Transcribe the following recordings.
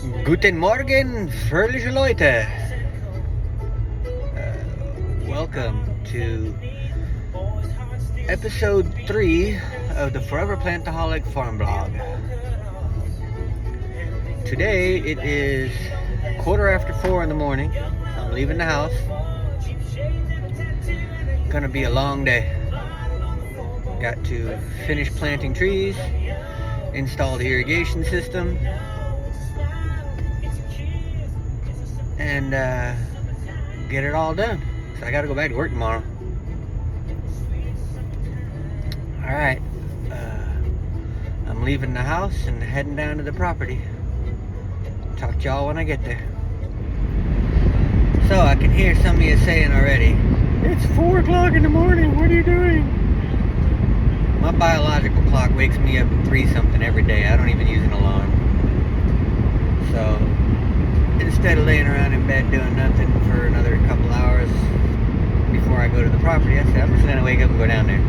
Guten Morgen, fröhliche Leute. Welcome to episode 3 of the Forever Plantaholic Farm Blog. Today it is 4:15 in the morning. I'm leaving the house. Gonna be a long day. Got to finish planting trees, install the irrigation system, and get it all done. So I gotta go back to work tomorrow. Alright, I'm leaving the house and heading down to the property. Talk to y'all when I get there. So I can hear some of you saying already, it's 4 o'clock in the morning, what are you doing? My biological clock wakes me up at 3 something every day. I don't even use an alarm. So instead of laying around in bed doing nothing for another couple hours before I go to the property, I said I'm just gonna wake up and go down there,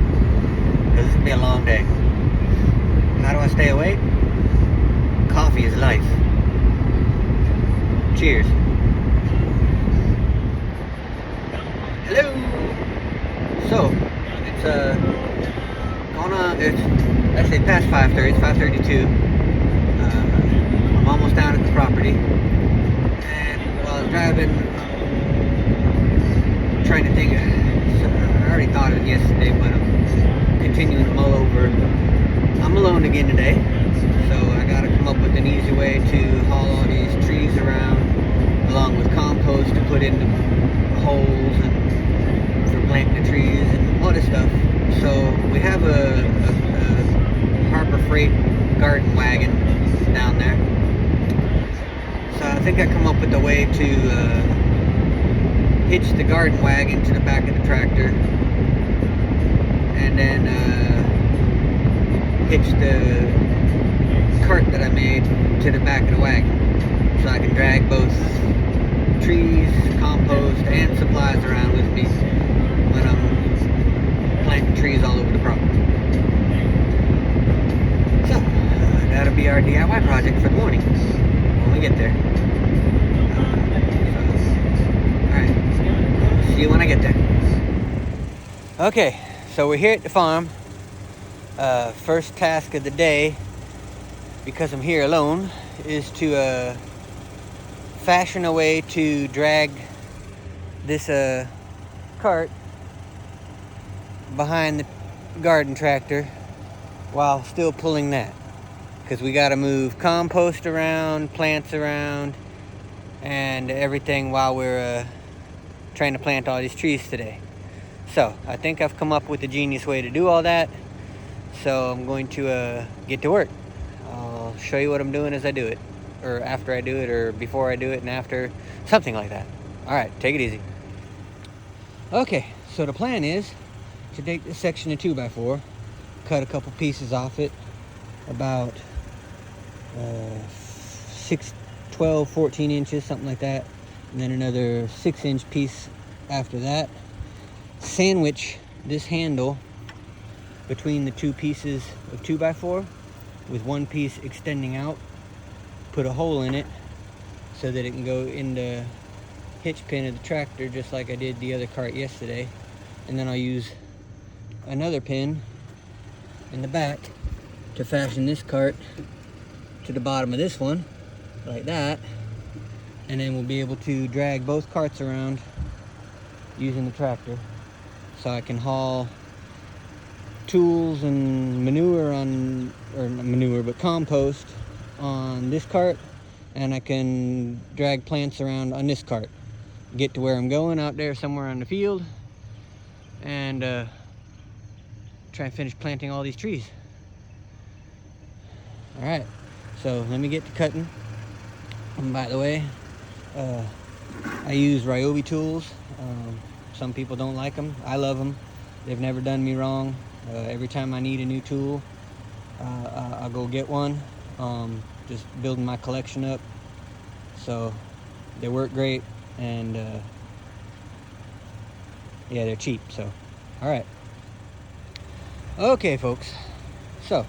because it's gonna be a long day. How do I stay awake? Coffee is life. Cheers. Hello. So it's it's actually past 5:30. It's 5:32. I'm almost down at the property, and while I was driving, trying to think. I already thought of it yesterday, but I'm continuing to mull over. I'm alone again today, so I got to come up with an easy way to haul all these trees around, along with compost to put in the holes and for planting the trees and all this stuff. So we have a Harbor Freight garden wagon down there. So I think I come up with a way to hitch the garden wagon to the back of the tractor, and then hitch the cart that I made to the back of the wagon, so I can drag both trees, compost, and supplies around with me when I'm planting trees all over the property. So that'll be our DIY project for the morning when we get there. Alright, see you when I get there. Okay, so we're here at the farm. First task of the day, because I'm here alone, is to fashion a way to drag this cart behind the garden tractor while still pulling that, because we got to move compost around, plants around, and everything while we're trying to plant all these trees today. So I think I've come up with a genius way to do all that, so I'm going to get to work. I'll show you what I'm doing as I do it, or after I do it, or before I do it and after, something like that. Alright, take it easy. Okay, so the plan is to take this section of 2x4, cut a couple pieces off it, about 6, 12, 14 inches, something like that, and then another 6-inch piece after that. Sandwich this handle between the two pieces of 2x4 with one piece extending out, put a hole in it so that it can go in the hitch pin of the tractor, just like I did the other cart yesterday. And then I'll use another pin in the back to fashion this cart to the bottom of this one, like that. And then we'll be able to drag both carts around using the tractor, so I can haul tools and manure on, or not manure, but compost on this cart, and I can drag plants around on this cart, get to where I'm going out there somewhere on the field, and try and finish planting all these trees. Alright, so let me get to cutting. And by the way, I use Ryobi tools. Some people don't like them. I love them. They've never done me wrong. Every time I need a new tool, I'll go get one. Just building my collection up. So they work great, and yeah, they're cheap. So, all right. Okay, folks. So,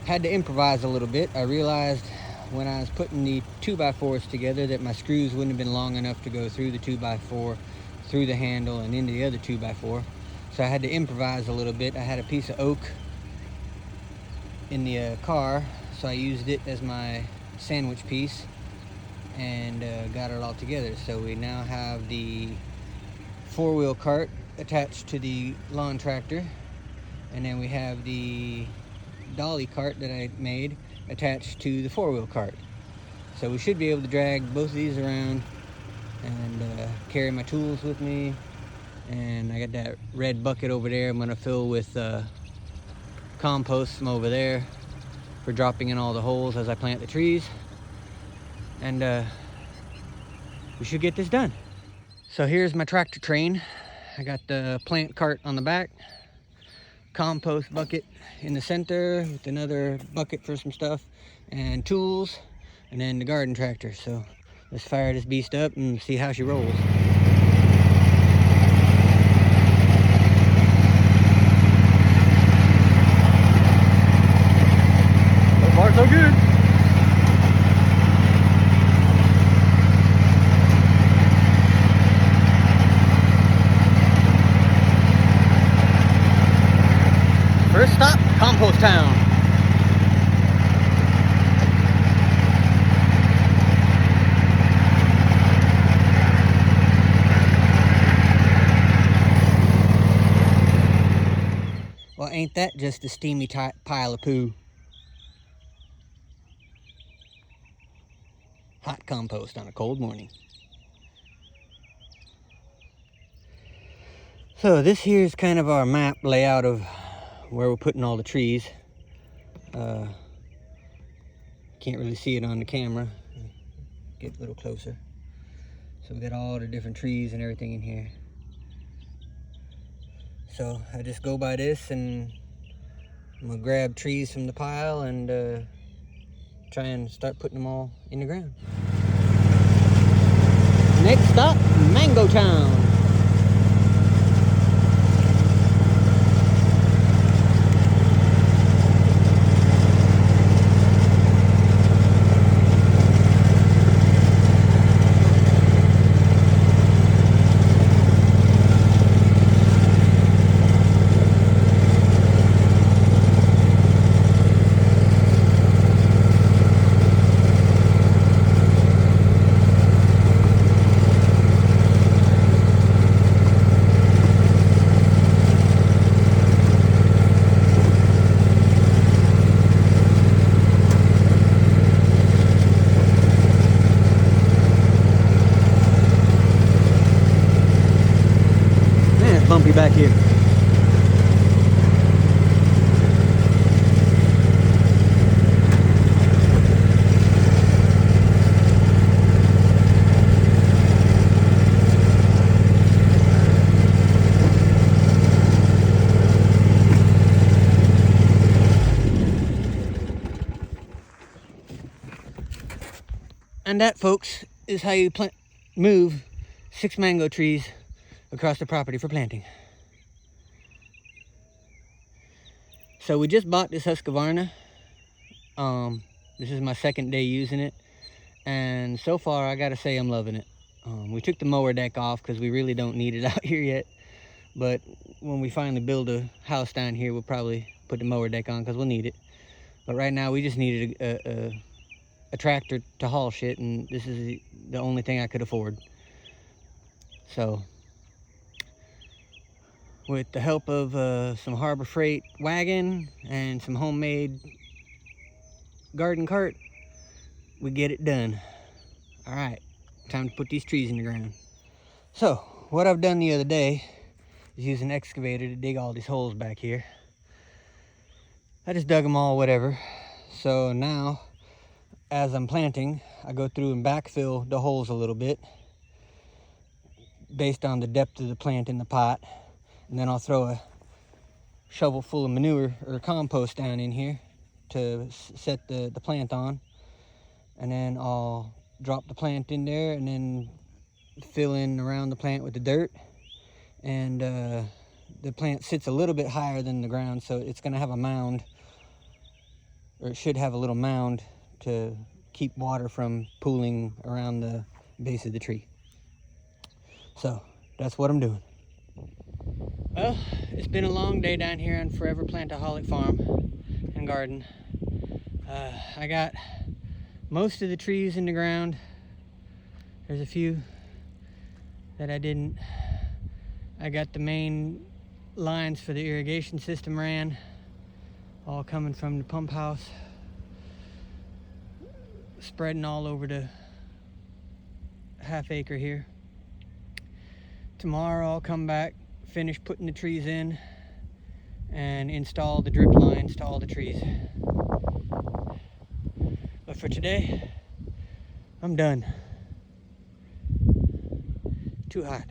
had to improvise a little bit. I realized when I was putting the 2x4s together that my screws wouldn't have been long enough to go through the 2x4, through the handle and into the other 2x4. So I had to improvise a little bit. I had a piece of oak in the car, so I used it as my sandwich piece and got it all together. So we now have the 4-wheel cart attached to the lawn tractor, and then we have the dolly cart that I made attached to the 4-wheel cart. So we should be able to drag both of these around and carry my tools with me. And I got that red bucket over there I'm gonna fill with compost from over there for dropping in all the holes as I plant the trees. And we should get this done. So here's my tractor train. I got the plant cart on the back, compost bucket in the center with another bucket for some stuff and tools, and then the garden tractor. So let's fire this beast up and see how she rolls. So far so good. First stop, Compost Town. Well, ain't that just a steamy pile of poo? Hot compost on a cold morning. So this here is kind of our map layout of where we're putting all the trees. Can't really see it on the camera. Get a little closer. So we got all the different trees and everything in here. So I just go by this and I'm gonna grab trees from the pile and try and start putting them all in the ground. Next stop, Mango Town. Bumpy back here. And that, folks, is how you move 6 mango trees across the property for planting. So we just bought this Husqvarna. This is my second day using it, and so far I gotta say I'm loving it. We took the mower deck off because we really don't need it out here yet, but when we finally build a house down here, we'll probably put the mower deck on because we'll need it. But right now we just needed a tractor to haul shit, and this is the only thing I could afford. So with the help of some Harbor Freight wagon and some homemade garden cart, we get it done. All right, time to put these trees in the ground. So what I've done the other day is use an excavator to dig all these holes back here. I just dug them all, whatever. So now, as I'm planting, I go through and backfill the holes a little bit based on the depth of the plant in the pot. And then I'll throw a shovel full of manure or compost down in here to set the plant on. And then I'll drop the plant in there and then fill in around the plant with the dirt. And the plant sits a little bit higher than the ground, so it's gonna have a mound, or it should have a little mound to keep water from pooling around the base of the tree. So that's what I'm doing. Well, it's been a long day down here on Forever Plantaholic Farm and Garden. I got most of the trees in the ground. There's a few that I didn't. I got the main lines for the irrigation system ran, all coming from the pump house, spreading all over the half acre here. Tomorrow I'll come back, finish putting the trees in, and install the drip lines to all the trees. But for today, I'm done. Too hot.